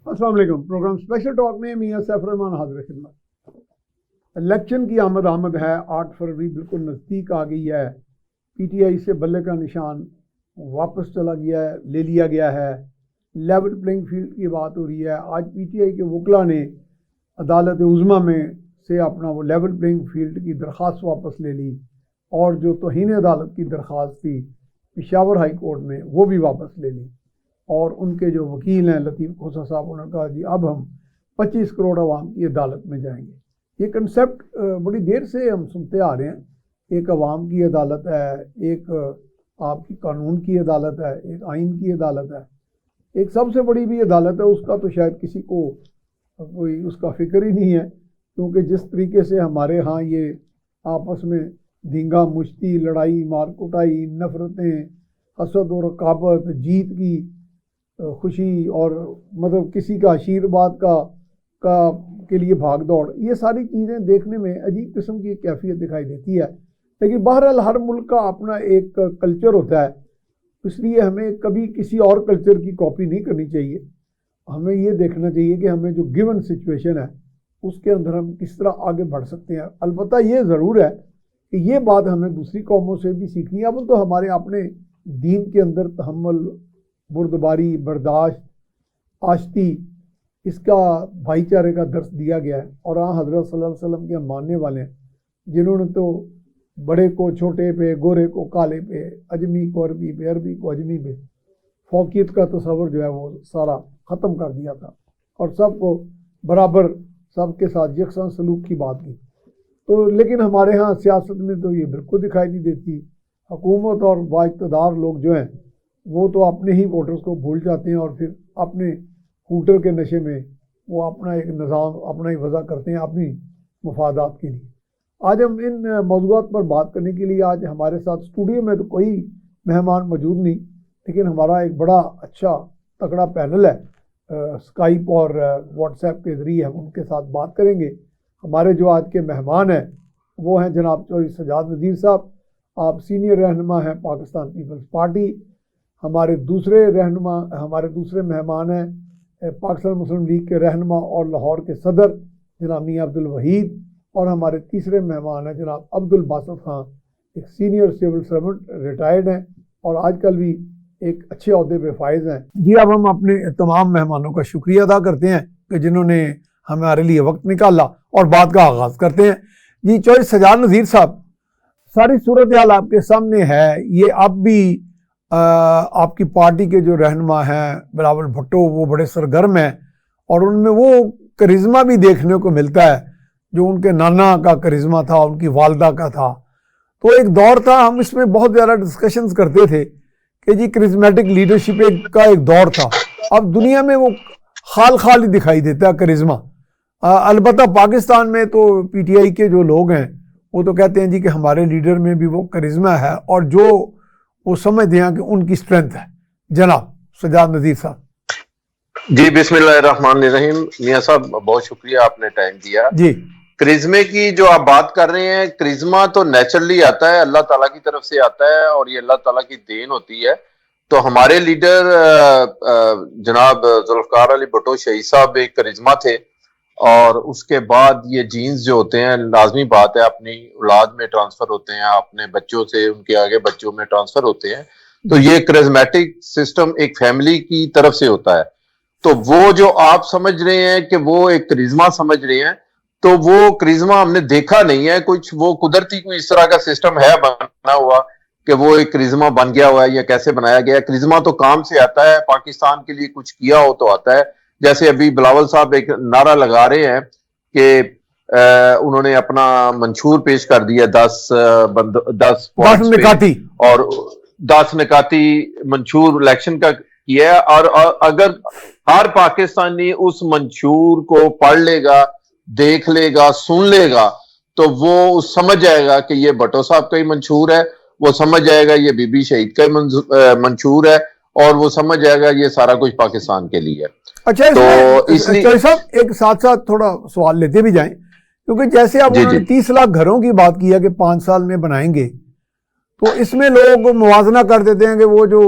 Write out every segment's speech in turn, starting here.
السلام علیکم. Programme special talk میں میاں سیف الرحمان حاضر خدمت. الیکشن کی آمد ہے. 8 فروری بالکل نزدیک آ گئی ہے. پی ٹی آئی سے بلے کا نشان واپس چلا گیا ہے, لے لیا گیا ہے. لیول پلینگ فیلڈ کی بات ہو رہی ہے. آج پی ٹی آئی کے وکلا نے عدالت عظمیٰ میں سے اپنا وہ لیول پلینگ فیلڈ کی درخواست واپس لے لی, اور جو توہین عدالت کی درخواست تھی پشاور ہائی کورٹ میں وہ بھی واپس لے لی. اور ان کے جو وکیل ہیں لطیف کھوسہ صاحب, انہوں نے کہا جی اب ہم 25 کروڑ عوام کی عدالت میں جائیں گے. یہ کنسیپٹ بڑی دیر سے ہم سنتے آ رہے ہیں. ایک عوام کی عدالت ہے, ایک آپ کی قانون کی عدالت ہے, ایک آئین کی عدالت ہے, ایک سب سے بڑی بھی عدالت ہے. اس کا تو شاید کسی کو کوئی اس کا فکر ہی نہیں ہے, کیونکہ جس طریقے سے ہمارے ہاں یہ آپس میں دھینگا مشتی, لڑائی مار کٹائی, نفرتیں, حسد و رقابت, جیت کی خوشی اور مطلب کسی کا آشیرواد کا کے لیے بھاگ دوڑ, یہ ساری چیزیں دیکھنے میں عجیب قسم کی کیفیت دکھائی دیتی ہے. لیکن بہرحال ہر ملک کا اپنا ایک کلچر ہوتا ہے, اس لیے ہمیں کبھی کسی اور کلچر کی کاپی نہیں کرنی چاہیے. ہمیں یہ دیکھنا چاہیے کہ ہمیں جو گیون سچویشن ہے اس کے اندر ہم کس طرح آگے بڑھ سکتے ہیں. البتہ یہ ضرور ہے کہ یہ بات ہمیں دوسری قوموں سے بھی سیکھنی ہے. اب تو ہمارے اپنے دین کے اندر تحمل, بردباری, برداشت, آشتی, اس کا بھائی چارے کا درس دیا گیا ہے. اور حضرت صلی اللہ علیہ وسلم کے ہم ماننے والے ہیں, جنہوں نے تو بڑے کو چھوٹے پہ, گورے کو کالے پہ, اجمی کو عربی پہ, عربی کو اجمی پہ فوقیت کا تصور جو ہے وہ سارا ختم کر دیا تھا, اور سب کو برابر, سب کے ساتھ یکساں سلوک کی بات کی. تو لیکن ہمارے ہاں سیاست میں تو یہ بالکل دکھائی نہیں دیتی. حکومت اور بااقتدار لوگ جو ہیں وہ تو اپنے ہی ووٹرز کو بھول جاتے ہیں, اور پھر اپنے ہوٹر کے نشے میں وہ اپنا ایک نظام اپنا ہی وضع کرتے ہیں اپنی مفادات کے لیے. آج ہم ان موضوعات پر بات کرنے کے لیے آج ہمارے ساتھ اسٹوڈیو میں تو کوئی مہمان موجود نہیں, لیکن ہمارا ایک بڑا اچھا تکڑا پینل ہے. اسکائپ اور واٹس ایپ کے ذریعے ہم ان کے ساتھ بات کریں گے. ہمارے جو آج کے مہمان ہیں وہ ہیں جناب چودھری سجاد نذیر صاحب. آپ سینئر رہنما ہیں پاکستان پیپلز پارٹی. ہمارے دوسرے مہمان ہیں پاکستان مسلم لیگ کے رہنما اور لاہور کے صدر جناب میاں عبد الوحید. اور ہمارے تیسرے مہمان ہیں جناب عبد الباسط خان, ایک سینئر سول سرونٹ, ریٹائرڈ ہیں اور آج کل بھی ایک اچھے عہدے پہ فائز ہیں. جی اب ہم اپنے تمام مہمانوں کا شکریہ ادا کرتے ہیں کہ جنہوں نے ہمارے لیے وقت نکالا, اور بات کا آغاز کرتے ہیں. جی چودھری سجاد نذیر صاحب, ساری صورتحال آپ کے سامنے ہے. یہ اب بھی آپ کی پارٹی کے جو رہنما ہیں بلاول بھٹو وہ بڑے سرگرم ہیں, اور ان میں وہ کرزمہ بھی دیکھنے کو ملتا ہے جو ان کے نانا کا کرزمہ تھا, ان کی والدہ کا تھا. تو ایک دور تھا, ہم اس میں بہت زیادہ ڈسکشنز کرتے تھے کہ جی کرزمیٹک لیڈرشپ کا ایک دور تھا. اب دنیا میں وہ خال ہی دکھائی دیتا ہے کرزمہ. البتہ پاکستان میں تو پی ٹی آئی کے جو لوگ ہیں وہ تو کہتے ہیں جی کہ ہمارے لیڈر میں بھی وہ کرزمہ ہے, اور جو وہ سمجھتے ہیں کہ ان کی اسٹرینتھ ہے. جناب سجاد نذیر صاحب. جی بسم اللہ الرحمن الرحیم. میاں صاحب بہت شکریہ, آپ نے ٹائم دیا. جی کرزمے کی جو آپ بات کر رہے ہیں, کرزمہ تو نیچرلی آتا ہے, اللہ تعالیٰ کی طرف سے آتا ہے, اور یہ اللہ تعالیٰ کی دین ہوتی ہے. تو ہمارے لیڈر جناب ذوالفقار علی بھٹو شہید صاحب ایک کرزمہ تھے, اور اس کے بعد یہ جینز جو ہوتے ہیں لازمی بات ہے اپنی اولاد میں ٹرانسفر ہوتے ہیں, اپنے بچوں سے ان کے آگے بچوں میں ٹرانسفر ہوتے ہیں. تو یہ کرزمیٹک سسٹم ایک فیملی کی طرف سے ہوتا ہے. تو وہ جو آپ سمجھ رہے ہیں کہ وہ ایک کرزمہ سمجھ رہے ہیں, تو وہ کرزمہ ہم نے دیکھا نہیں ہے. کچھ وہ قدرتی کوئی اس طرح کا سسٹم ہے بنا ہوا کہ وہ ایک کرزمہ بن گیا ہوا ہے, یا کیسے بنایا گیا ہے. کرزمہ تو کام سے آتا ہے, پاکستان کے لیے کچھ کیا ہو تو آتا ہے. جیسے ابھی بلاول صاحب ایک نعرہ لگا رہے ہیں کہ انہوں نے اپنا منشور پیش کر دیا 10 نکاتی, اور 10 نکاتی منشور الیکشن کا کیا ہے. اور اگر ہر پاکستانی اس منشور کو پڑھ لے گا, دیکھ لے گا, سن لے گا, تو وہ سمجھ جائے گا کہ یہ بھٹو صاحب کا ہی منشور ہے, وہ سمجھ جائے گا یہ بی بی شہید کا ہی منشور ہے, اور وہ سمجھ جائے گا یہ سارا کچھ پاکستان کے لیے. اچھا, اس لیے صاحب ایک ساتھ تھوڑا سوال لیتے بھی جائیں, کیونکہ جیسے اب انہوں نے 30 لاکھ گھروں کی بات کیا کہ 5 سال میں بنائیں گے, تو اس میں لوگ موازنہ کر دیتے ہیں کہ وہ جو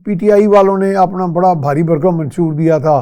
پی ٹی آئی والوں نے اپنا بڑا بھاری بھرکم منشور دیا تھا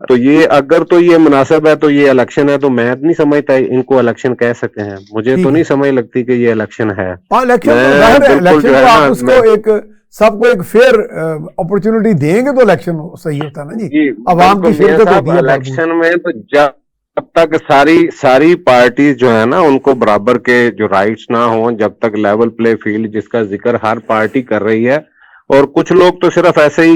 تو یہ اگر تو یہ مناسب ہے تو یہ الیکشن ہے، تو میں نہیں سمجھتا ان کو الیکشن کہہ سکے ہیں، مجھے تو نہیں سمجھ لگتی کہ یہ الیکشن ہے۔ ہاں الیکشن تو ظاہر ہے، الیکشن تو آپ اس کو ایک سب کو ایک فیئر اپرچونٹی دیں گے تو الیکشن صحیح ہوتا ہے نا جی، عوام کی شرکت ہوتی ہے الیکشن میں۔ تو جب تک ساری پارٹیز جو ہے نا ان کو برابر کے جو رائٹس نہ ہوں، جب تک لیول پلے فیلڈ جس کا ذکر ہر پارٹی کر رہی ہے، اور کچھ لوگ تو صرف ایسے ہی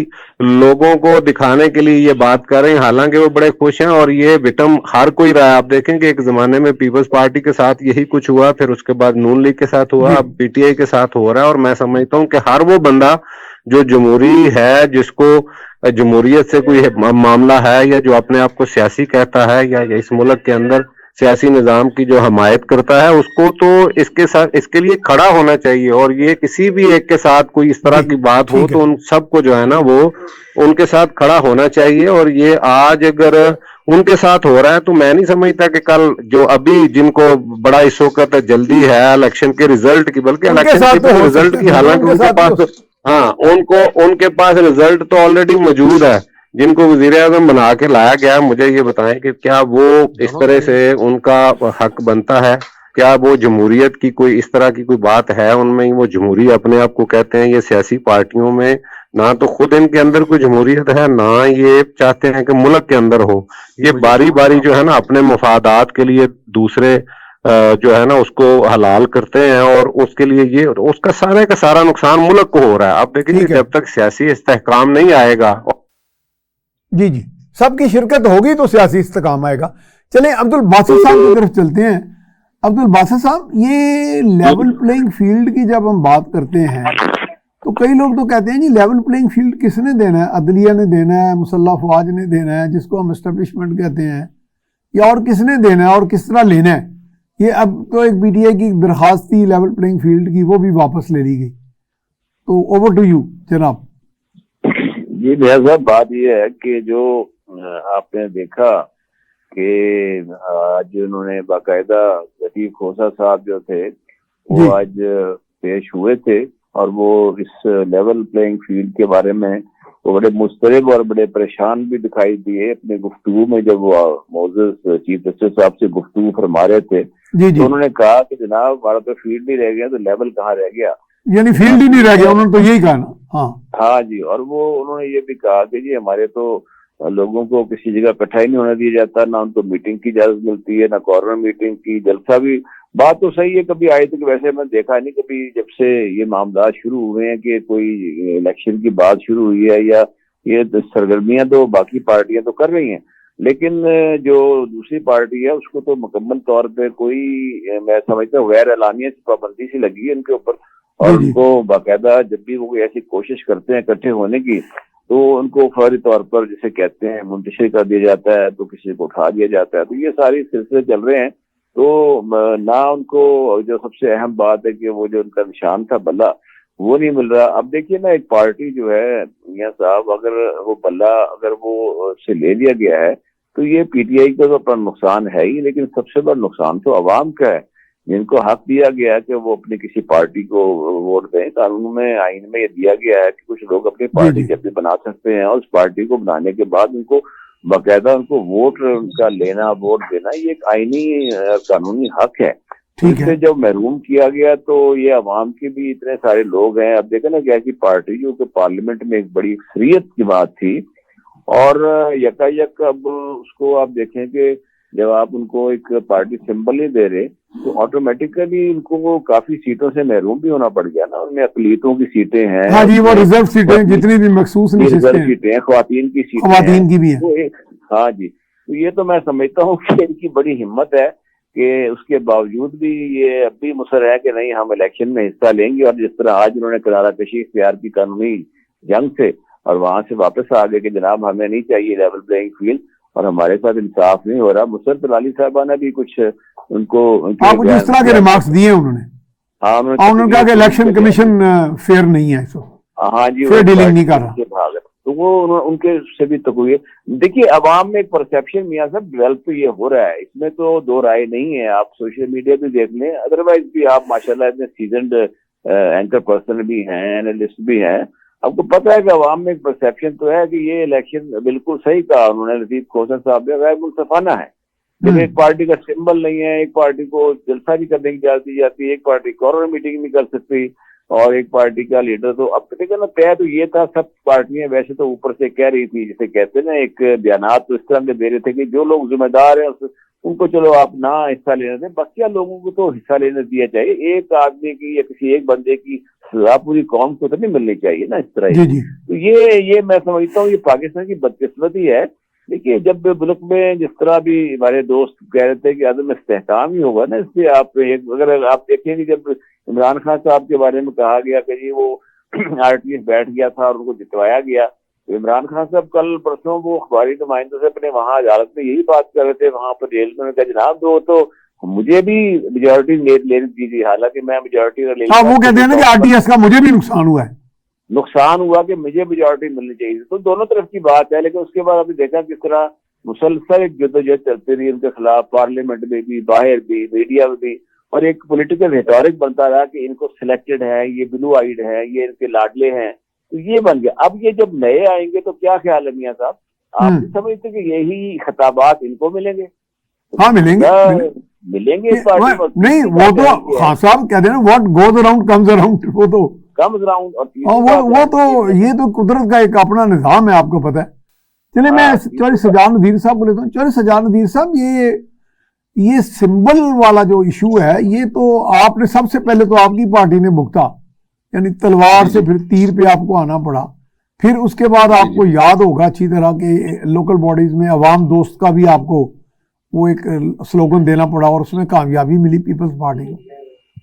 لوگوں کو دکھانے کے لیے یہ بات کر رہے ہیں، حالانکہ وہ بڑے خوش ہیں، اور یہ وٹم ہر کوئی رہا ہے۔ آپ دیکھیں کہ ایک زمانے میں پیپلز پارٹی کے ساتھ یہی کچھ ہوا، پھر اس کے بعد نون لیگ کے ساتھ ہوا، اب پی ٹی آئی کے ساتھ ہو رہا ہے، اور میں سمجھتا ہوں کہ ہر وہ بندہ جو جمہوری ہے، جس کو جمہوریت سے کوئی معاملہ ہے، یا جو اپنے آپ کو سیاسی کہتا ہے، یا اس ملک کے اندر سیاسی نظام کی جو حمایت کرتا ہے، اس کو تو اس کے لیے کھڑا ہونا چاہیے۔ اور یہ کسی بھی ایک کے ساتھ کوئی اس طرح کی بات ہو تو ان سب کو جو ہے نا وہ ان کے ساتھ کھڑا ہونا چاہیے۔ اور یہ آج اگر ان کے ساتھ ہو رہا ہے تو میں نہیں سمجھتا کہ کل جو ابھی جن کو بڑا اس وقت جلدی ہے الیکشن کے ریزلٹ کی، بلکہ الیکشن کے ریزلٹ کی، حالانکہ ان کے پاس ان کے پاس ریزلٹ تو آلریڈی موجود ہے، جن کو وزیر اعظم بنا کے لایا گیا، مجھے یہ بتائیں کہ کیا وہ اس طرح سے ان کا حق بنتا ہے؟ کیا وہ جمہوریت کی کوئی اس طرح کی کوئی بات ہے ان میں؟ وہ جمہوری اپنے آپ کو کہتے ہیں، یہ سیاسی پارٹیوں میں نہ تو خود ان کے اندر کوئی جمہوریت ہے، نہ یہ چاہتے ہیں کہ ملک کے اندر ہو۔ یہ باری باری جو ہے نا اپنے مفادات کے لیے دوسرے جو ہے نا اس کو حلال کرتے ہیں، اور اس کے لیے یہ اس کا سارا نقصان ملک کو ہو رہا ہے۔ آپ دیکھیں کہ جب تک سیاسی استحکام نہیں آئے گا، جی سب کی شرکت ہوگی تو سیاسی استحکام آئے گا۔ چلیں عبد الباسط صاحب کی طرف چلتے ہیں۔ عبد الباسط صاحب، یہ لیول پلینگ فیلڈ کی جب ہم بات کرتے ہیں تو کئی لوگ تو کہتے ہیں جی لیول پلینگ فیلڈ کس نے دینا ہے؟ عدلیہ نے دینا ہے، مسلح افواج نے دینا ہے جس کو ہم اسٹیبلشمنٹ کہتے ہیں، یا اور کس نے دینا ہے اور کس طرح لینا ہے؟ یہ اب تو ایک پی ٹی آئی کی درخواست تھی لیول پلینگ فیلڈ کی، وہ بھی واپس لے لی گئی، تو اوور ٹو یو جناب۔ جی لہذا بات یہ ہے کہ جو آپ نے دیکھا کہ آج انہوں نے باقاعدہ لطیف کھوسہ صاحب جو تھے وہ آج پیش ہوئے تھے، اور وہ اس لیول پلینگ فیلڈ کے بارے میں وہ بڑے مضطرب اور بڑے پریشان بھی دکھائی دیے اپنے گفتگو میں۔ جب وہ معزز چیف جسٹس صاحب سے گفتگو فرما رہے تھے تو انہوں نے کہا کہ جناب ہمارا تو فیلڈ نہیں رہ گیا، تو لیول کہاں رہ گیا؟ یعنی فیلڈ ہی نہیں رہ گیا، انہوں نے تو یہی کہا نا۔ ہاں جی، اور وہ انہوں نے یہ بھی کہا کہ جی ہمارے تو لوگوں کو کسی جگہ اکٹھا ہی نہیں ہونے دیا جاتا، نہ ان کو میٹنگ کی اجازت ملتی ہے، نہ کارنر میٹنگ کی، جلسہ بھی۔ بات تو صحیح ہے، کبھی آئے تک ویسے میں دیکھا نہیں کبھی جب سے یہ معاملات شروع ہوئے ہیں کہ کوئی الیکشن کی بات شروع ہوئی ہے، یا یہ سرگرمیاں تو باقی پارٹیاں تو کر رہی ہیں، لیکن جو دوسری پارٹی ہے اس کو تو مکمل طور پہ کوئی، میں سمجھتا ہوں غیر اعلانیہ پابندی سی لگی ہے ان کے اوپر، اور ان کو باقاعدہ جب بھی وہ کوئی ایسی کوشش کرتے ہیں اکٹھے ہونے کی تو ان کو فوری طور پر جسے کہتے ہیں منتشر کر دیا جاتا ہے، تو کسی کو اٹھا دیا جاتا ہے۔ تو یہ ساری سلسلے چل رہے ہیں، تو نہ ان کو جو سب سے اہم بات ہے کہ وہ جو ان کا نشان تھا بلہ وہ نہیں مل رہا۔ اب دیکھیے نا، ایک پارٹی جو ہے میاں صاحب، اگر وہ بلہ اگر وہ سے لے لیا گیا ہے تو یہ پی ٹی آئی کا تو اپنا نقصان ہے ہی، لیکن سب سے بڑا نقصان تو عوام کا ہے، جن کو حق دیا گیا ہے کہ وہ اپنی کسی پارٹی کو ووٹ دیں۔ قانون میں، آئین میں یہ دیا گیا ہے کہ کچھ لوگ اپنی پارٹی جب بھی بنا سکتے ہیں، اور اس پارٹی کو بنانے کے بعد ان کو باقاعدہ ان کو ووٹ ان کا لینا، ووٹ دینا، یہ ایک آئینی قانونی حق ہے۔ اس سے جب محروم کیا گیا تو یہ عوام کے بھی اتنے سارے لوگ ہیں۔ اب دیکھیں نا کہ ایسی پارٹی جو کہ پارلیمنٹ میں ایک بڑی اکثریت کی بات تھی، اور یکایک اب اس کو آپ دیکھیں کہ جب آپ ان کو ایک پارٹی سمبل نہیں دے رہے تو آٹومیٹیکلی ان کو وہ کافی سیٹوں سے محروم بھی ہونا پڑ گیا نا۔ ان میں اقلیتوں کی سیٹیں ہیں، ہاں جی، وہ ریزرو سیٹیں جتنی بھی مخصوص سیٹیں ہیں، خواتین کی سیٹیں، خواتین کی بھی ہیں۔ ہاں جی، تو یہ تو میں سمجھتا ہوں کہ ان کی بڑی ہمت ہے کہ اس کے باوجود بھی یہ اب بھی مصر ہے کہ نہیں ہم الیکشن میں حصہ لیں گے۔ اور جس طرح آج انہوں نے کنارہ کشی اختیار کی قانونی جنگ سے، اور وہاں سے واپس آ گئے کہ جناب ہمیں نہیں چاہیے لیول پلینگ فیلڈ، اور ہمارے ساتھ انصاف نہیں ہو رہا۔ مسرت علی صاحبہ نے بھی کچھ ان کو جس طرح کے ریمارکس دیے انہوں نے کہا کہ الیکشن کمیشن فیئر نہیں ہے، ہاں جی، فیئر ڈیلنگ نہیں کر رہا، تو وہ ان کے سے بھی تقوی ہے۔ دیکھیے عوام میں ایک پرسیپشن میاں صاحب ڈیولپ تو یہ ہو رہا ہے، اس میں تو دو رائے نہیں ہے۔ آپ سوشل میڈیا پہ دیکھ لیں، ادروائز بھی آپ ماشاءاللہ اتنے سیزنڈ اینکر پرسن بھی ہیں، اینالسٹ بھی ہیں، آپ کو پتہ ہے کہ عوام میں ایک پرسیپشن تو ہے کہ یہ الیکشن بالکل صحیح کہا انہوں نے لطیف کھوسر صاحب نے، غیر منصفانہ ہے. جب ایک پارٹی کا سمبل نہیں ہے، ایک پارٹی کو جلسہ بھی کرنے کی اجازت دی جاتی ہے، ایک پارٹی کارنر میٹنگ نہیں کر سکتی، اور ایک پارٹی کا لیڈر تو اب دیکھیں نا، طے تو یہ تھا، سب پارٹیاں ویسے تو اوپر سے کہہ رہی تھی، جسے کہتے ہیں نا ایک بیانات تو اس طرح کے دے رہے تھے کہ جو لوگ ذمہ دار ہیں ان کو چلو آپ نہ حصہ لینے دیں، بقیہ لوگوں کو تو حصہ لینے دیا چاہیے. ایک آدمی کی یا کسی ایک بندے کی سزا پوری قوم کو تو نہیں ملنی چاہیے نا اس طرح. تو یہ میں سمجھتا ہوں یہ پاکستان کی بدقسمتی ہے. دیکھیے جب ملک میں جس طرح بھی ہمارے دوست کہہ رہے تھے کہ عدم استحکام ہی ہوگا نا، اس سے آپ اگر آپ دیکھیں کہ جب عمران خان صاحب کے بارے میں کہا گیا کہ جی وہ RTS بیٹھ گیا تھا اور ان کو جتوایا گیا، تو عمران خان صاحب کل پرسوں وہ اخباری نمائندوں سے اپنے وہاں عدالت میں یہی بات کر رہے تھے، وہاں پر جیل میں کہا جناب دو تو مجھے بھی میجورٹی لینی دیجیے، حالانکہ میں میجورٹی کا وہ کہتے ہیں نا کہ RTS کا مجھے بھی نقصان ہوا کہ مجھے میجورٹی ملنی چاہیے. تو دونوں طرف کی بات ہے، لیکن اس کے بعد آپ نے دیکھا کس طرح مسلسل ایک جدوجہد چلتی رہی ان کے خلاف، پارلیمنٹ میں بھی، باہر بھی، میڈیا میں بھی، اور ایک پولیٹیکل ریٹورک بنتا رہا کہ ان کو سلیکٹڈ ہے، یہ بلو آئیڈ ہے، یہ ان کے لاڈلے ہیں. تو یہ بن گیا. اب یہ جب نئے آئیں گے تو کیا خیال ہے میاں صاحب، آپ بھی سمجھتے کہ یہی خطابات ان کو ملیں گے؟ ہاں ملیں گے اس پارٹی نہیں، وہ تو خان صاحب کہتے ہیں what goes around comes around, وہ تو کمز اراؤنڈ. وہ تو یہ تو قدرت کا ایک اپنا نظام ہے، آپ کو پتہ ہے. چلے میں چوہدری سجاد نذیر صاحب کو لیتا ہوں. چوہدری سجاد نذیر صاحب یہ سمبل والا جو ایشو ہے، یہ تو آپ نے سب سے پہلے تو آپ کی پارٹی نے بھگتا، یعنی تلوار سے پھر تیر پہ آپ کو آنا پڑا. پھر اس کے بعد آپ کو یاد ہوگا اچھی طرح کہ لوکل باڈیز میں عوام دوست کا بھی آپ کو وہ ایک سلوگن دینا پڑا، اور اس میں کامیابی ملی پیپلز پارٹی کو.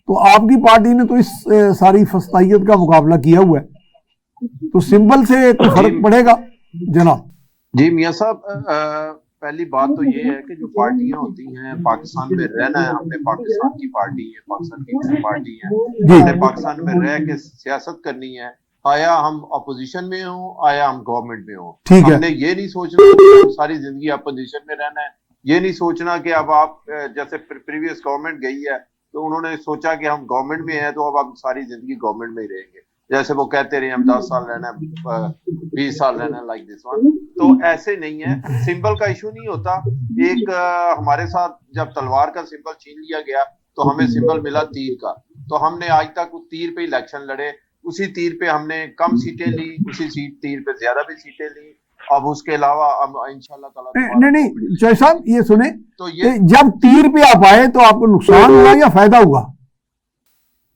تو آپ کی پارٹی نے تو اس ساری فسطائیت کا مقابلہ کیا ہوا ہے، تو سمبل سے کوئی فرق پڑے گا جناب؟ جی میاں صاحب، پہلی بات تو یہ ہے کہ جو پارٹیاں ہوتی ہیں پاکستان میں رہنا ہے، ہم نے پاکستان کی پارٹی ہے، پاکستان کی پارٹی ہے، ہم نے پاکستان میں رہ کے سیاست کرنی ہے، آیا ہم اپوزیشن میں ہوں، آیا ہم گورنمنٹ میں ہوں. ہم نے یہ نہیں سوچنا کہ ساری زندگی اپوزیشن میں رہنا ہے، یہ نہیں سوچنا کہ اب آپ جیسے پریویس گورنمنٹ گئی ہے تو انہوں نے سوچا کہ ہم گورنمنٹ میں ہیں تو اب ہم ساری زندگی گورنمنٹ میں ہی رہیں گے، جیسے وہ کہتے رہے ہم 10 سال رہنا ہے، 20 سال رہنا ہے، لائک دس ون. تو ایسے نہیں ہے. سمبل کا ایشو نہیں ہوتا. ایک ہمارے ساتھ جب تلوار کا سمبل چھین لیا گیا تو ہمیں سمبل ملا تیر کا، تو ہم نے آج تک تیر پہ ہی الیکشن لڑے، اسی تیر پہ ہم نے کم سیٹیں لی، اسی تیر پہ زیادہ بھی سیٹیں لی. اب اس کے علاوہ اب انشاءاللہ تعالیٰ نہیں چوہدری صاحب یہ سنیں، تو جب تیر پہ آپ آئے تو آپ کو نقصان ہوا یا فائدہ ہوا؟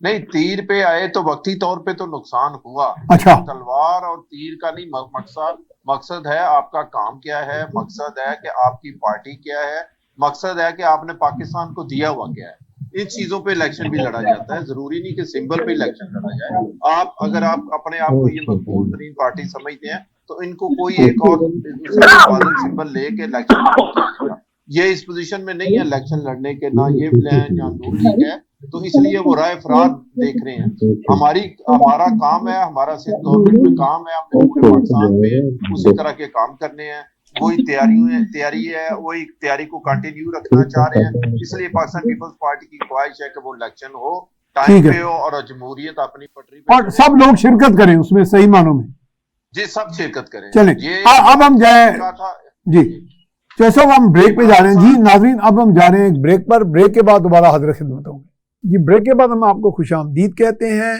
نہیں، تیر پہ آئے تو وقتی طور پہ تو نقصان ہوا. اچھا، تلوار اور تیر کا نہیں مقصد ہے آپ کا کام کیا ہے، مقصد ہے کہ آپ کی پارٹی کیا ہے، مقصد ہے کہ آپ نے پاکستان کو دیا ہوا کیا ہے. ان چیزوں پہ الیکشن بھی لڑا جاتا ہے، ضروری نہیں کہ سمبل پہ الیکشن لڑا جائے. اگر آپ اپنے آپ کو یہ مقبول ترین پارٹی سمجھتے ہیں تو ان کو کوئی ایک اور بادل سمبل لے کے الیکشن لڑ جائے گا. یہ اس پوزیشن میں نہیں ہے الیکشن لڑنے کے، نہ یہ پلان جہاں نون لیگ ہے، تو اس لیے وہ رائے فرار دیکھ رہے ہیں. ہمارا کام ہے، ہمارا سندھ گورنمنٹ میں کام ہے، ہم نے پورے پاکستان میں اسی طرح کے کام کرنے ہیں. وہی تیاری ہے، وہی تیاری کو کنٹینیو رکھنا چاہ رہے ہیں. اس لیے پاکستان پیپلز پارٹی کی خواہش ہے کہ وہ الیکشن ہو، ٹائم پہ ہو، اور جمہوریت اپنی پٹری پہ، اور سب لوگ شرکت کریں اس میں صحیح معنوں میں. جی سب شرکت کریں. چلیں اب ہم جائیں، جی چوہدری صاحب ہم بریک پہ جا رہے ہیں. جی ناظرین اب ہم جا رہے ہیں ایک بریک پر، بریک کے بعد دوبارہ حاضر خدمت ہوں گے. جی بریک کے بعد ہم آپ کو خوش آمدید کہتے ہیں.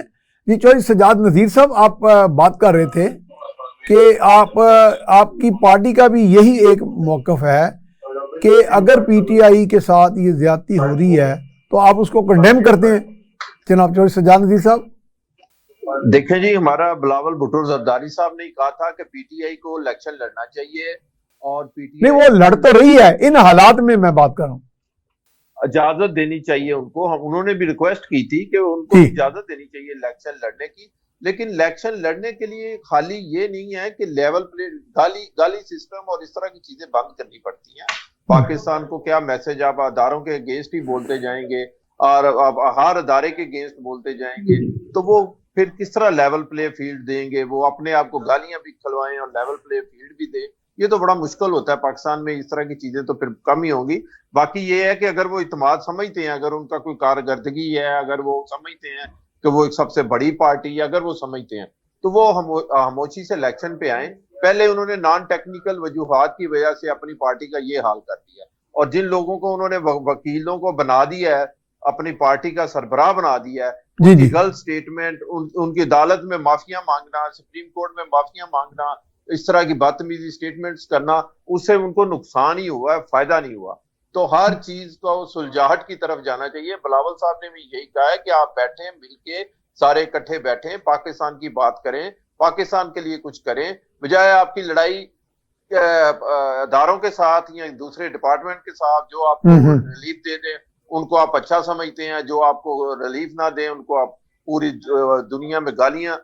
جی چوہدری سجاد نذیر صاحب آپ بات کر رہے تھے کہ آپ کی پارٹی کا بھی یہی ایک موقف ہے کہ اگر PTI کے ساتھ یہ زیادتی ہو رہی ہے تو آپ اس کو کنڈیم کرتے ہیں جناب چوہدری سجاد نذیر صاحب؟ دیکھیں جی، ہمارا بلاول بھٹو زرداری صاحب نے کہا تھا کہ PTI کو الیکشن لڑنا چاہیے، اور PTI نہیں وہ لڑ تو رہی ہے، ان حالات میں بات کر رہا ہوں، اجازت دینی چاہیے ان کو. انہوں نے بھی ریکویسٹ کی تھی کہ ان کو اجازت دینی چاہیے الیکشن لڑنے کی. لیکن الیکشن لڑنے کے لیے خالی یہ نہیں ہے کہ لیول پلے گالی سسٹم اور اس طرح کی چیزیں بند کرنی پڑتی ہیں. پاکستان کو کیا میسج آپ اداروں کے اگینسٹ ہی بولتے جائیں گے اور آپ ہر ادارے کے اگینسٹ بولتے جائیں گے، تو وہ پھر کس طرح لیول پلے فیلڈ دیں گے؟ وہ اپنے آپ کو گالیاں بھی کھلوائیں اور لیول پلے فیلڈ بھی دیں، یہ تو بڑا مشکل ہوتا ہے. پاکستان میں اس طرح کی چیزیں تو پھر کم ہی ہوں گی. باقی یہ ہے کہ اگر وہ اعتماد سمجھتے ہیں، اگر ان کا کوئی کارکردگی ہے، اگر وہ سمجھتے ہیں کہ وہ ایک سب سے بڑی پارٹی ہے، اگر وہ سمجھتے ہیں تو وہ خاموشی سے الیکشن پہ آئیں. پہلے انہوں نے نان ٹیکنیکل وجوہات کی وجہ سے اپنی پارٹی کا یہ حال کر دیا, اور جن لوگوں کو انہوں نے وکیلوں کو بنا دیا ہے, اپنی پارٹی کا سربراہ بنا دیا ہے, ان کی غلط سٹیٹمنٹ, ان کی عدالت میں معافیاں مانگنا, سپریم کورٹ میں معافیاں مانگنا, اس طرح کی بدتمیزی سٹیٹمنٹس کرنا, اس سے ان کو نقصان ہی ہوا ہے, فائدہ نہیں ہوا. تو ہر چیز کو سلجھاہٹ کی طرف جانا چاہیے. بلاول صاحب نے بھی یہی کہا ہے کہ آپ بیٹھیں, مل کے سارے اکٹھے بیٹھیں, پاکستان کی بات کریں, پاکستان کے لیے کچھ کریں, بجائے آپ کی لڑائی اداروں کے ساتھ یا دوسرے ڈپارٹمنٹ کے ساتھ جو آپ کو ریلیف دے دیں ان کو آپ اچھا سمجھتے ہیں, جو آپ کو ریلیف نہ دیں ان کو آپ پوری دنیا میں گالیاں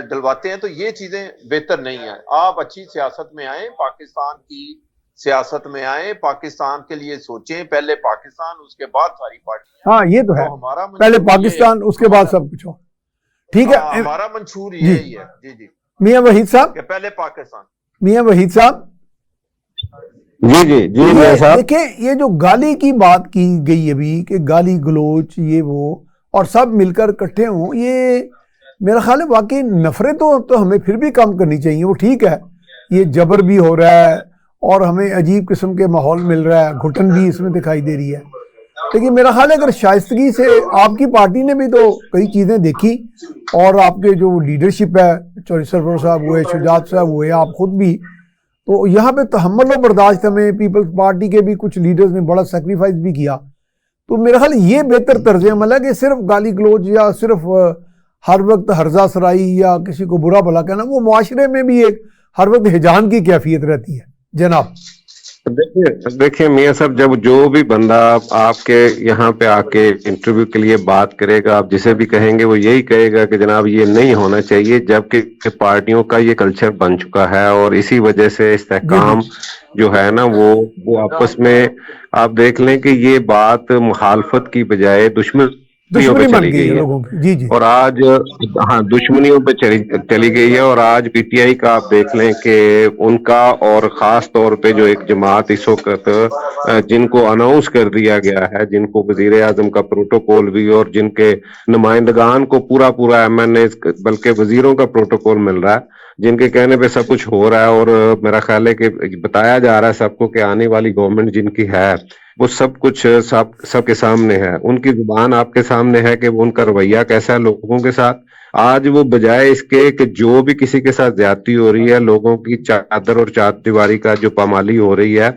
ڈلواتے ہیں. تو یہ چیزیں بہتر نہیں ہیں. آپ اچھی سیاست میں آئیں, پاکستان کی سیاست میں آئیں, پاکستان کے لیے سوچیں, پہلے پاکستان اس کے بعد ساری پارٹیاں. ہاں یہ تو ہے, پہلے پاکستان اس کے بعد سب کچھ ہو. ٹھیک ہے, ہمارا منشور یہی ہے. جی جی میاں وحید صاحب, پہلے پاکستان. میاں وحید صاحب, جی جی جی صاحب, دیکھیں یہ جو گالی کی بات کی گئی ابھی کہ گالی گلوچ یہ وہ اور سب مل کر اکٹھے ہوں, یہ میرا خیال ہے واقعی نفرتوں تو ہمیں پھر بھی کم کرنی چاہیے. وہ ٹھیک ہے, یہ جبر بھی ہو رہا ہے اور ہمیں عجیب قسم کے ماحول مل رہا ہے, گھٹن بھی اس میں دکھائی دے رہی ہے, لیکن میرا خیال ہے اگر شائستگی سے آپ کی پارٹی نے بھی تو کئی چیزیں دیکھی, اور آپ کے جو لیڈرشپ ہے, چوہدری سرور صاحب ہوئے, شجاعت صاحب ہوئے, آپ خود بھی, تو یہاں پہ تحمل و برداشت ہمیں پیپلز پارٹی کے بھی کچھ لیڈرز نے بڑا سیکریفائز بھی کیا. تو میرا خیال یہ بہتر طرز عمل ہے کہ صرف گالی گلوچ یا صرف ہر وقت ہرزہ سرائی یا کسی کو برا بھلا کہنا, وہ معاشرے میں بھی ایک ہر وقت ہجان کی کیفیت رہتی ہے. جناب دیکھیں میاں صاحب, جب جو بھی بندہ آپ کے یہاں پہ آ کے انٹرویو کے لیے بات کرے گا, آپ جسے بھی کہیں گے وہ یہی کہے گا کہ جناب یہ نہیں ہونا چاہیے, جبکہ پارٹیوں کا یہ کلچر بن چکا ہے, اور اسی وجہ سے استحکام جو ہے نا وہ آپس میں آپ دیکھ لیں کہ یہ بات مخالفت کی بجائے دشمنیوں پہ چلی گئی ہے. جی جی, اور آج ہاں دشمنیوں پہ چلی گئی ہے. اور آج پی ٹی آئی کا آپ دیکھ لیں کہ ان کا, اور خاص طور پہ جو ایک جماعت اس وقت جن کو اناؤنس کر دیا گیا ہے, جن کو وزیر اعظم کا پروٹوکول بھی اور جن کے نمائندگان کو پورا ایم این اے بلکہ وزیروں کا پروٹوکول مل رہا ہے, جن کے کہنے پہ سب کچھ ہو رہا ہے, اور میرا خیال ہے کہ بتایا جا رہا ہے سب کو کہ آنے والی گورنمنٹ جن کی ہے وہ سب کچھ سب کے سامنے ہے, ان کی زبان آپ کے سامنے ہے کہ وہ ان کا رویہ کیسا ہے لوگوں کے ساتھ. آج وہ بجائے اس کے کہ جو بھی کسی کے ساتھ زیادتی ہو رہی ہے, لوگوں کی چادر اور چار دیواری کا جو پامالی ہو رہی ہے,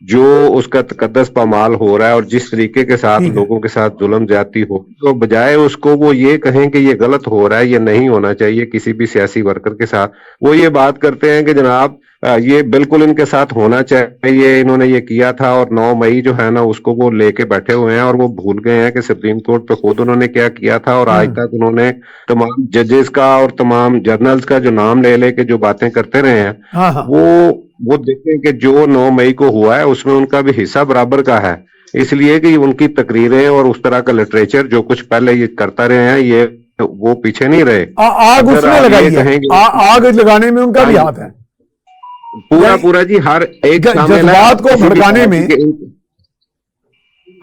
جو اس کا تقدس پامال ہو رہا ہے, اور جس طریقے کے ساتھ لوگوں کے ساتھ ظلم زیادتی ہو, تو بجائے اس کو وہ یہ کہیں کہ یہ غلط ہو رہا ہے, یہ نہیں ہونا چاہیے کسی بھی سیاسی ورکر کے ساتھ, وہ یہ بات کرتے ہیں کہ جناب یہ بالکل ان کے ساتھ ہونا چاہیے, انہوں نے یہ کیا تھا. اور 9 مئی جو ہے نا اس کو وہ لے کے بیٹھے ہوئے ہیں, اور وہ بھول گئے ہیں کہ سپریم کورٹ پہ خود انہوں نے کیا کیا تھا, اور آج تک انہوں نے تمام ججز کا اور تمام جرنلز کا جو نام لے کے جو باتیں کرتے رہے ہیں, وہ دیکھیں کہ جو 9 مئی کو ہوا ہے اس میں ان کا بھی حصہ برابر کا ہے. اس لیے کہ ان کی تقریریں اور اس طرح کا لٹریچر جو کچھ پہلے یہ کرتا رہے ہیں, یہ وہ پیچھے نہیں رہے. آگ اس میں لگائی ہے, آگ لگانے میں ان کا بھی ہاتھ ہے پورا جی, ہر ایک جذبات کو بھڑکانے میں.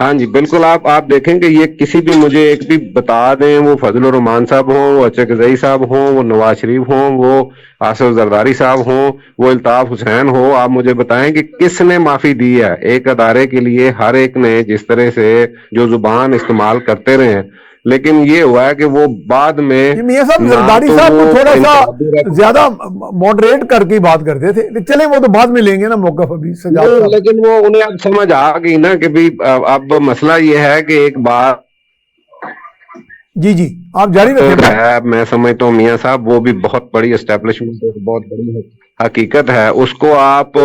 ہاں جی بالکل, آپ دیکھیں کہ یہ کسی بھی مجھے ایک بھی بتا دیں, وہ فضل الرحمان صاحب ہوں, وہ اچکزئی صاحب ہوں, وہ نواز شریف ہوں, وہ آصف زرداری صاحب ہوں, وہ الطاف حسین ہو, آپ مجھے بتائیں کہ کس نے معافی دی ہے ایک ادارے کے لیے. ہر ایک نے جس طرح سے جو زبان استعمال کرتے رہے ہیں, لیکن یہ ہوا ہے کہ وہ بعد میں میاں صاحب زرداری صاحب کو تھوڑا سا زیادہ ماڈریٹ کر کے بات کرتے تھے, چلیں وہ تو بعد میں لیں گے نا موقف ابھی, لیکن وہ انہیں اب سمجھ آ گئی نا کہ بھی اب مسئلہ یہ ہے کہ ایک بات جی آپ جاری رکھیں. میں سمجھتا ہوں میاں صاحب وہ بھی بہت بڑی اسٹیبلشمنٹ, بہت بڑی حقیقت ہے, اس کو آپ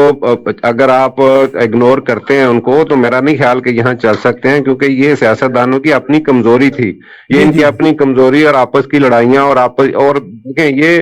اگر آپ اگنور کرتے ہیں ان کو, تو میرا نہیں خیال کہ یہاں چل سکتے ہیں, کیونکہ یہ سیاستدانوں کی اپنی کمزوری تھی, یہ ان کی اپنی کمزوری اور آپس کی لڑائیاں اور دیکھیں یہ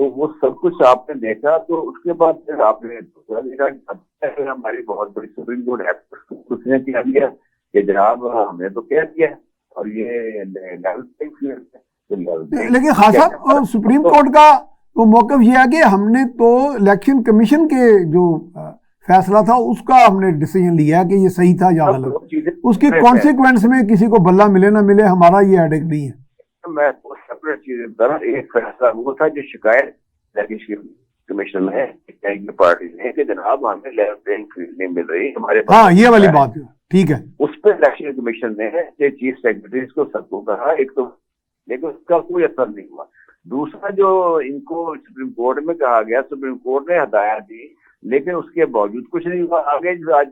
تو وہ سب کچھ آپ نے دیکھا. تو اس کے بعد پھر آپ نے دوسرا دیکھا ہماری بہت بڑی سپریم کورٹ اس نے کیا دیا کہ جناب ہم نے تو کہہ دیا اور یہ لیکن خاص صاحب سپریم کورٹ کا وہ موقف یہ ہے کہ ہم نے تو الیکشن کمیشن کے جو فیصلہ تھا اس کا ہم نے ڈیسیژن لیا کہ یہ صحیح تھا یا غلط. اس کی کانسیکوینس میں کسی کو بلہ ملے نہ ملے ہمارا یہ ہیڈک نہیں ہے. میں سپریٹ چیزیں بتا رہا. ایک فیصلہ وہ تھا جو شکایت الیکشن کمیشن میں پارٹی نے کہ جناب ہمیں لیول پلینگ فیلڈ نہیں مل رہی ہمارے پاس. ہاں یہ والی بات ہے, ٹھیک ہے. اس پہ الیکشن کمیشن نے چیف سیکرٹریز کو سب کو کہا ایک تو, لیکن اس کا کوئی اثر نہیں ہوا. دوسرا جو ان کو سپریم کورٹ میں کہا گیا, سپریم کورٹ نے ہدایت دی لیکن اس کے باوجود کچھ نہیں ہوا. آگے آج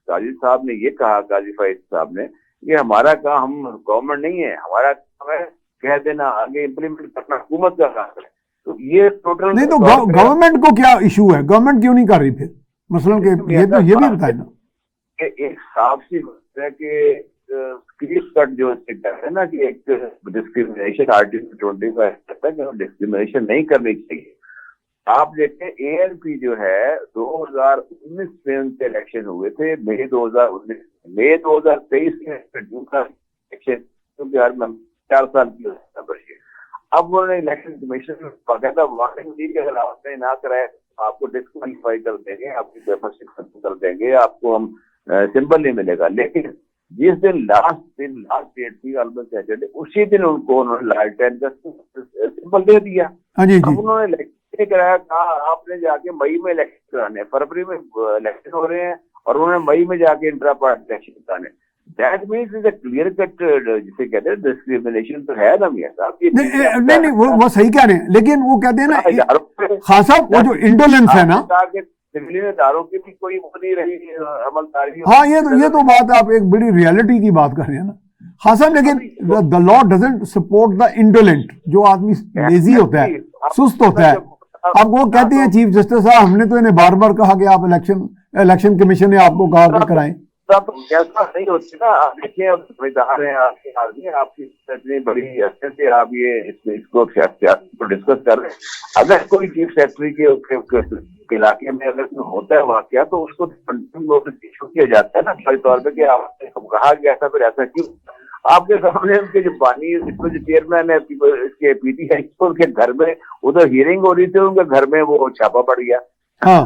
قاضی صاحب نے یہ کہا, قاضی فائز صاحب نے, کہ ہمارا کام, ہم گورنمنٹ نہیں ہے, ہمارا کام ہے کہہ دینا, آگے امپلیمنٹ کرنا حکومت کا کام ہے. تو یہ ٹوٹل نہیں تو گورنمنٹ کو کیا ایشو ہے, گورنمنٹ کیوں نہیں کر رہی پھر مثلاً کہ یہ تو یہ بھی بتائیں نا کہ ایک صاف سی بات ہے کہ کلیئر کٹ جو کہتے ہیں نا کہ ایک ڈسکریمنیشن آرٹیکل 25 کہتا ہے کہ ڈسکریمنیشن نہیں کرنی چاہیے. آپ دیکھیں اے ایل پی جو ہے 2019 میں ان کے الیکشن ہوئے تھے, مئی 2019 مئی 2023 میں الیکشن کیونکہ 4 سال کی بڑھی. اب انہوں نے الیکشن کمیشن میں باقاعدہ وارننگ دی کہ اگر آپ نے نہ کرائے آپ کو ڈسکوالیفائی کر دیں گے, آپ کی پیپر سے ختم کر دیں گے, آپ کو ہم سمبل نہیں ملے گا. لیکن جس دن لاسٹ ڈیٹ تھی آلموسٹ سیٹرڈے, اسی دن ان کو انہوں نے لالٹین کا سمبل دے دیا. اب انہوں نے الیکشن کرایا, کہا آپ نے جا کے مئی میں الیکشن کرانے, فروری میں الیکشن ہو رہے ہیں اور انہوں نے مئی میں جا کے انٹرا پارٹی الیکشن کرانے. That means is a clear cut جسے کہتے ہیں ڈسکریمنیشن تو ہے نا میاں صاحب. نہیں وہ صحیح کہہ رہے ہیں, لیکن وہ کہتے ہیں نا خاص صاحب وہ جو انڈولینس ہے نا سویلین اداروں کی بھی کوئی وہ نہیں رہی عملداری. ہاں یہ تو بات آپ ایک بڑی ریالٹی کی بات کر رہے ہیں نا خاص صاحب. لیکن دا لا ڈزنٹ سپورٹ دا انڈولینٹ, جو آدمی لیزی ہوتا ہے, سست ہوتا ہے. اب وہ کہتے ہیں چیف جسٹس صاحب ہم نے تو انہیں بار بار کہا کہ آپ الیکشن کمیشن نے آپ کو کہا کہ کرائیں. ایسا نہیں ہوتی نا. آپ دیکھیں اب سمجھدار ہیں آپ کے آدمی, آپ کی اتنی بڑی حیثیت سے آپ یہ اس کو ڈسکس کر رہے ہیں. اگر کوئی چیف سیکرٹری کے علاقے میں اگر ہوتا ہے واقعہ تو اس کو ایشو کیا جاتا ہے نا فوری طور پہ کہ آپ نے کہا کہ ایسا پھر ایسا کیوں. آپ کے سامنے ان کے جو بانی اس میں جو چیئرمین ہے اس کے پی ٹی آئی ان کے گھر میں ادھر ہیئرنگ ہو رہی تھی, ان کے گھر میں وہ چھاپا پڑ گیا. ہاں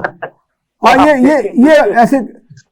یہ ایسے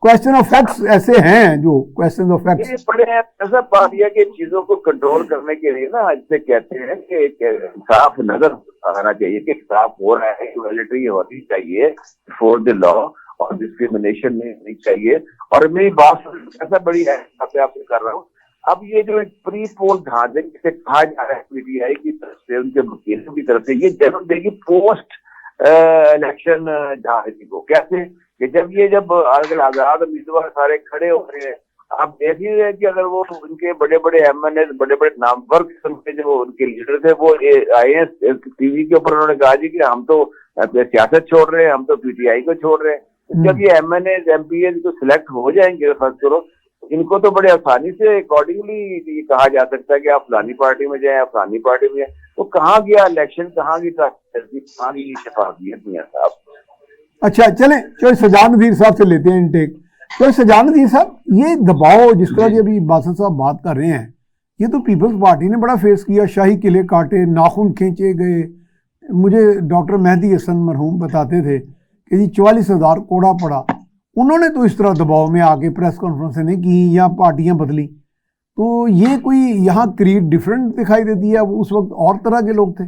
کوشچن آف فیکٹس ایسے ہیں جو کوشچن آف فیکٹس پڑے ہیں. ایسا بات یہ کہ چیزوں کو کنٹرول کرنے کے لیے نا جسے کہتے ہیں کہ انصاف نظر آنا چاہیے کہ انصاف ہو رہا ہے, ایکویلٹی ہونی چاہیے فور دی لا اور ڈسکریمنیشن نہیں ہونی چاہیے. اور میری بات ایسا بڑی ہے آپ سے کر رہا ہوں. اب یہ جو پری پول ڈھانچے جسے کہا جا رہا ہے پی ٹی آئی کی طرف سے, ان کے وکیلوں کی طرف سے, یہ جنم دے گی پوسٹ الیکشن ڈھانچے کو. کیسے کہ جب آزاد امیدوار سارے کھڑے ہو رہے ہیں, آپ دیکھ ہی رہے کہ اگر وہ ان کے بڑے بڑے ایم این اے, بڑے بڑے نامور قسم کے جو ان کے لیڈر تھے, وہ آئے ہیں ٹی وی کے اوپر, انہوں نے کہا جی کہ ہم تو سیاست چھوڑ رہے ہیں, ہم تو پی ٹی آئی کو چھوڑ رہے ہیں. جب یہ M N A M P A جو سلیکٹ ہو جائیں گے فرض کرو, ان کو تو بڑے آسانی سے اکارڈنگلی یہ کہا جا سکتا ہے کہ آپ فلانی پارٹی میں جائیں, آپ فلانی پارٹی میں جائیں. تو کہاں گیا الیکشن, کہاں گئی کہاں گئی شفافیت میاں صاحب. اچھا چلیں چوہے سجاد نذیر صاحب سے لیتے ہیں انٹیک. چوہے سجاد نذیر صاحب, یہ دباؤ جس طرح کی ابھی باسط صاحب بات کر رہے ہیں, یہ تو پیپلز پارٹی نے بڑا فیس کیا. شاہی قلعے کاٹے, ناخن کھینچے گئے. مجھے ڈاکٹر مہدی حسن مرحوم بتاتے تھے کہ جی 44,000 کوڑا پڑا. انہوں نے تو اس طرح دباؤ میں آ کے پریس کانفرنسیں نہیں کی یا پارٹیاں بدلی. تو یہ کوئی یہاں کریٹ ڈفرینٹ دکھائی دیتی ہے, اس وقت اور طرح کے لوگ تھے.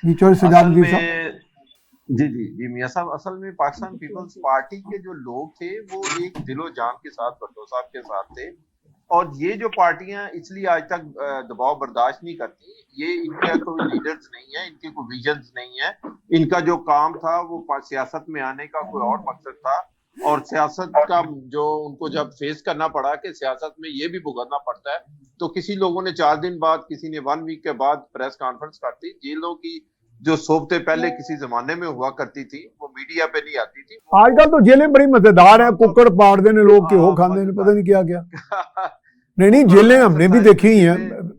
جی چوہے سجاد نذیر صاحب. جی میاں صاحب, اصل میں پاکستان پیپلز پارٹی کے جو لوگ تھے وہ ایک دل و جان کے ساتھ بھٹو صاحب کے ساتھ تھے. اور یہ جو پارٹیاں اس لیے آج تک دباؤ برداشت نہیں کرتی, یہ ان کے کوئی لیڈرز نہیں ہیں, ان کے کوئی ویژنز نہیں ہیں. ان کا جو کام تھا وہ سیاست میں آنے کا کوئی اور مقصد تھا, اور سیاست کا جو ان کو جب فیس کرنا پڑا کہ سیاست میں یہ بھی بھگتنا پڑتا ہے, تو کسی لوگوں نے 4 دن بعد, کسی نے 1 ویک کے بعد پریس کانفرنس کرتی. جیلوں کی جو صحبتیں پہلے کسی زمانے میں ہوا کرتی تھی وہ میڈیا پہ نہیں آتی تھی. آج کل تو جیلیں بڑی مزیدار ہیں, ککڑ پاڑ دینے لوگ کے ہو کھانے نے پتہ نہیں کیا کیا. نہیں جیلیں ہم نے بھی دیکھی ہی ہیں,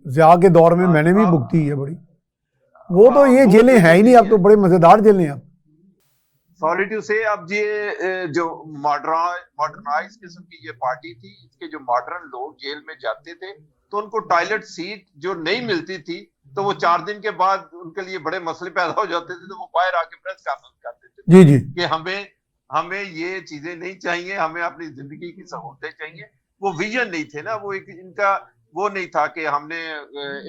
ضیاء کے دور میں میں نے بھی بھگتی ہے بڑی. وہ تو یہ جیلیں ہیں ہی نہیں، اب تو بڑے مزیدار جیلیں اب. سوری ٹو سے اب یہ جو ماڈرنائز قسم کی یہ پارٹی تھی، اس کے جو ماڈرن لوگ جیل میں جاتے تھے تو ان کو ٹوائلٹ سیٹ جو نہیں ملتی تھی تو وہ 4 دن کے بعد ان کے لیے بڑے مسئلے پیدا ہو جاتے تھے، تو وہ باہر آ کے پریس کانفرنس کرتے تھے جی جی کہ ہمیں یہ چیزیں نہیں چاہیے، ہمیں اپنی زندگی کی سہولتیں چاہیے. وہ ویژن نہیں تھے نا، وہ ایک ان کا وہ نہیں تھا کہ ہم نے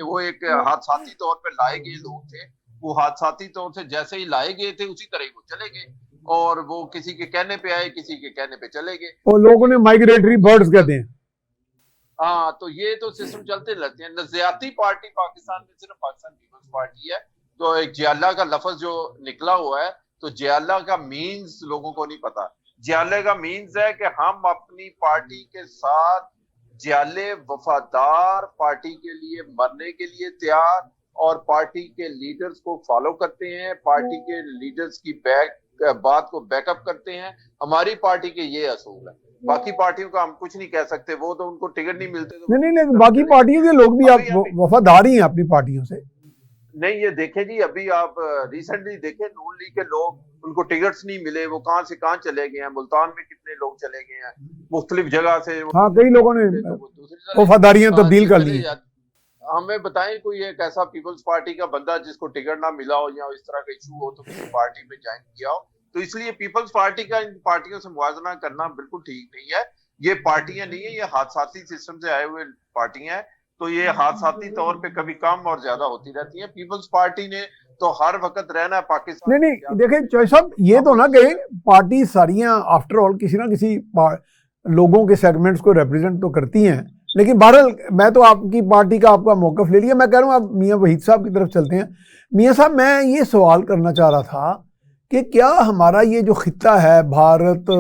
وہ ایک حادثاتی طور پہ لائے گئے لوگ تھے، وہ حادثاتی طور سے جیسے ہی لائے گئے تھے اسی طرح ہی وہ چلے گئے، اور وہ کسی کے کہنے پہ آئے کسی کے کہنے پہ چلے گئے. اور لوگوں نے مائگریٹری برڈز کہتے ہیں. ہاں تو یہ تو سسٹم چلتے رہتے ہیں. نظریاتی پارٹی پاکستان میں صرف پاکستان پیپلز پارٹی ہے. تو ایک جیالہ کا لفظ جو نکلا ہوا ہے، تو جیالہ کا مینز لوگوں کو نہیں پتا. جیالہ کا مینز ہے کہ ہم اپنی پارٹی کے ساتھ جیالے وفادار، پارٹی کے لیے مرنے کے لیے تیار، اور پارٹی کے لیڈرز کو فالو کرتے ہیں، پارٹی کے لیڈرز کی بات کو بیک اپ کرتے ہیں. ہماری پارٹی کے یہ اصول ہے. باقی پارٹیوں کا ہم کچھ نہیں کہہ سکتے، وہ تو ان کو ٹکٹ نہیں ملتے. نہیں لیکن باقی پارٹیوں کے لوگ بھی آپ وفادار ہی ہیں اپنی پارٹیوں سے. نہیں یہ دیکھیں جی، ابھی آپ ریسنٹلی دیکھیں نون لیگ کے لوگ، ان کو ٹکٹس نہیں ملے، وہ کہاں سے کہاں چلے گئے ہیں. ملتان میں کتنے لوگ چلے گئے ہیں مختلف جگہ سے. ہاں کئی لوگوں نے وفاداریاں تبدیل کر لی. ہمیں بتائیں کوئی ایک ایسا پیپلز پارٹی کا بندہ جس کو ٹکٹ نہ ملا ہو یا اس طرح کا ایشو ہو تو کسی پارٹی میں جوائن کیا ہو. تو اس لیے پیپلز پارٹی کا ان پارٹیوں سے موازنہ کرنا بالکل ٹھیک نہیں ہے. یہ پارٹیاں نہیں ہیں، یہ حادثاتی سسٹم سے آئے ہوئے پارٹیاں ہیں. تو یہ حادثاتی طور پہ کبھی کم اور زیادہ ہوتی رہتی ہیں. پیپلز پارٹی نے تو ہر وقت رہنا ہے پاکستان. نہیں دیکھیں چوہے صاحب، یہ تو نہ کہیں پارٹی ساریاں آفٹر آل کسی نہ کسی لوگوں کے سیگمنٹس کو ریپرزینٹ تو کرتی ہیں. لیکن بہرحال میں تو آپ کی پارٹی کا آپ کا موقف لے لیا. میں کہہ رہا ہوں آپ میاں وحید صاحب کی طرف چلتے ہیں. میاں صاحب میں یہ سوال کرنا چاہ رہا تھا کہ کیا ہمارا یہ جو خطہ ہے بھارت،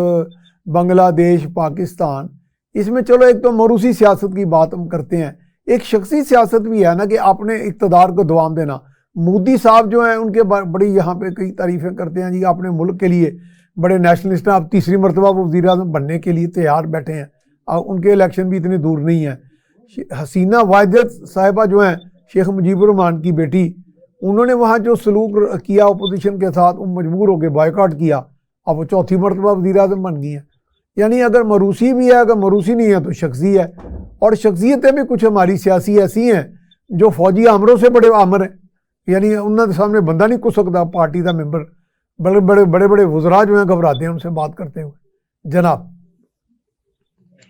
بنگلہ دیش، پاکستان، اس میں چلو ایک تو موروثی سیاست کی بات ہم کرتے ہیں، ایک شخصی سیاست بھی ہے نا کہ اپنے اقتدار کو دوام دینا. مودی صاحب جو ہیں ان کے بڑی یہاں پہ کئی تعریفیں کرتے ہیں جی، اپنے ملک کے لیے بڑے نیشنلسٹ ہیں. اب تیسری مرتبہ وہ وزیر اعظم بننے کے لیے تیار بیٹھے ہیں. ان کے الیکشن بھی اتنے دور نہیں ہیں. حسینہ واجد صاحبہ جو ہیں شیخ مجیب الرحمان کی بیٹی، انہوں نے وہاں جو سلوک کیا اپوزیشن کے ساتھ، ان مجبور ہو کے بائیکاٹ کیا. اب وہ چوتھی مرتبہ وزیر اعظم بن گئی ہیں. یعنی اگر موروثی بھی ہے، اگر موروثی نہیں ہے تو شخصی ہے. اور شخصیتیں بھی کچھ ہماری سیاسی ایسی ہیں جو فوجی آمروں سے بڑے آمر ہیں. یعنی انہوں کے سامنے بندہ نہیں کھل سکتا پارٹی کا ممبر. بڑے وزراء جو ہیں گھبراتے ہیں ان سے بات کرتے ہوئے. جناب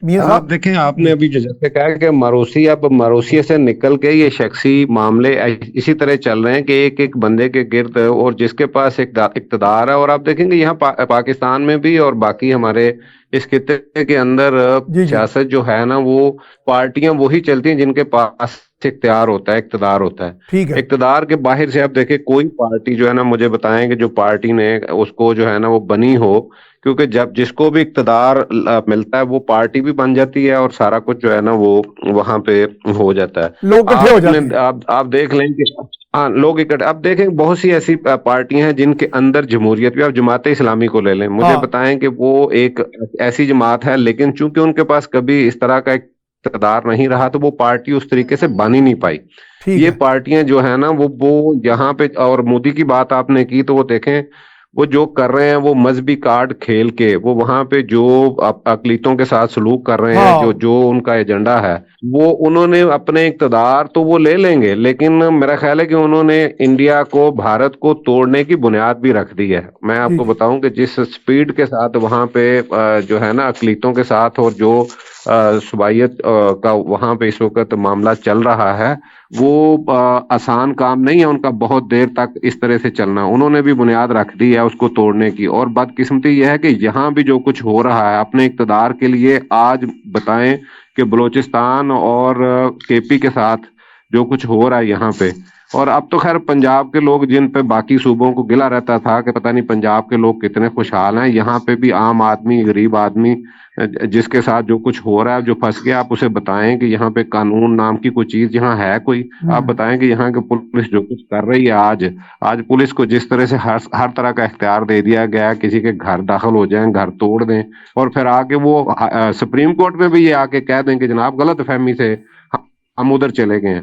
میاں صاحب آپ دیکھیں، آپ نے ابھی جیسے کہا کہ موروثیت سے نکل کے یہ شخصی معاملے اسی طرح چل رہے ہیں کہ ایک ایک بندے کے گرد اور جس کے پاس اقتدار ہے. اور آپ دیکھیں گے یہاں پاکستان میں بھی اور باقی ہمارے اس خطے کے اندر سیاست جو ہے نا، وہ پارٹیاں وہی چلتی ہیں جن کے پاس اختیار ہوتا ہے، اقتدار ہوتا ہے. اقتدار کے باہر سے آپ دیکھیں کوئی پارٹی جو ہے نا، مجھے بتائیں کہ جو پارٹی نے اس کو جو ہے نا وہ بنی ہو، کیونکہ جب جس کو بھی اقتدار ملتا ہے وہ پارٹی بھی بن جاتی ہے اور سارا کچھ جو ہے نا وہ وہاں پہ ہو جاتا ہے. لوگ اکٹھے ہو جاتے ہیں. آپ دیکھ لیں کہ ہاں لوگ اکٹھے. اب دیکھیں بہت سی ایسی پارٹیاں ہیں جن کے اندر جمہوریت بھی. آپ جماعت اسلامی کو لے لیں، مجھے بتائیں کہ وہ ایک ایسی جماعت ہے، لیکن چونکہ ان کے پاس کبھی اس طرح کا اقتدار نہیں رہا تو وہ پارٹی اس طریقے سے بن ہی نہیں پائی. یہ پارٹیاں جو ہے نا وہ یہاں پہ، اور مودی کی بات آپ نے کی تو وہ دیکھیں وہ جو کر رہے ہیں وہ مذہبی کارڈ کھیل کے وہ وہاں پہ جو اقلیتوں کے ساتھ سلوک کر رہے ہیں، جو ان کا ایجنڈا ہے، وہ انہوں نے اپنے اقتدار تو وہ لے لیں گے، لیکن میرا خیال ہے کہ انہوں نے انڈیا کو، بھارت کو توڑنے کی بنیاد بھی رکھ دی ہے. میں آپ کو بتاؤں کہ جس سپیڈ کے ساتھ وہاں پہ جو ہے نا اقلیتوں کے ساتھ اور جو صوبائیت کا وہاں پہ اس وقت معاملہ چل رہا ہے، وہ آسان کام نہیں ہے ان کا بہت دیر تک اس طرح سے چلنا. انہوں نے بھی بنیاد رکھ دی ہے اس کو توڑنے کی. اور بدقسمتی یہ ہے کہ یہاں بھی جو کچھ ہو رہا ہے اپنے اقتدار کے لیے، آج بتائیں کہ بلوچستان اور کے پی کے ساتھ جو کچھ ہو رہا ہے یہاں پہ، اور اب تو خیر پنجاب کے لوگ جن پہ باقی صوبوں کو گلا رہتا تھا کہ پتہ نہیں پنجاب کے لوگ کتنے خوشحال ہیں، یہاں پہ بھی عام آدمی، غریب آدمی جس کے ساتھ جو کچھ ہو رہا ہے، جو پھنس گیا، آپ اسے بتائیں کہ یہاں پہ قانون نام کی کوئی چیز یہاں ہے کوئی؟ آپ بتائیں کہ یہاں کے پولیس جو کچھ کر رہی ہے، آج پولیس کو جس طرح سے ہر طرح کا اختیار دے دیا گیا، کسی کے گھر داخل ہو جائیں، گھر توڑ دیں، اور پھر آ کے وہ سپریم کورٹ میں بھی یہ آ کے کہہ دیں کہ جناب غلط فہمی سے ہم ادھر چلے گئے ہیں.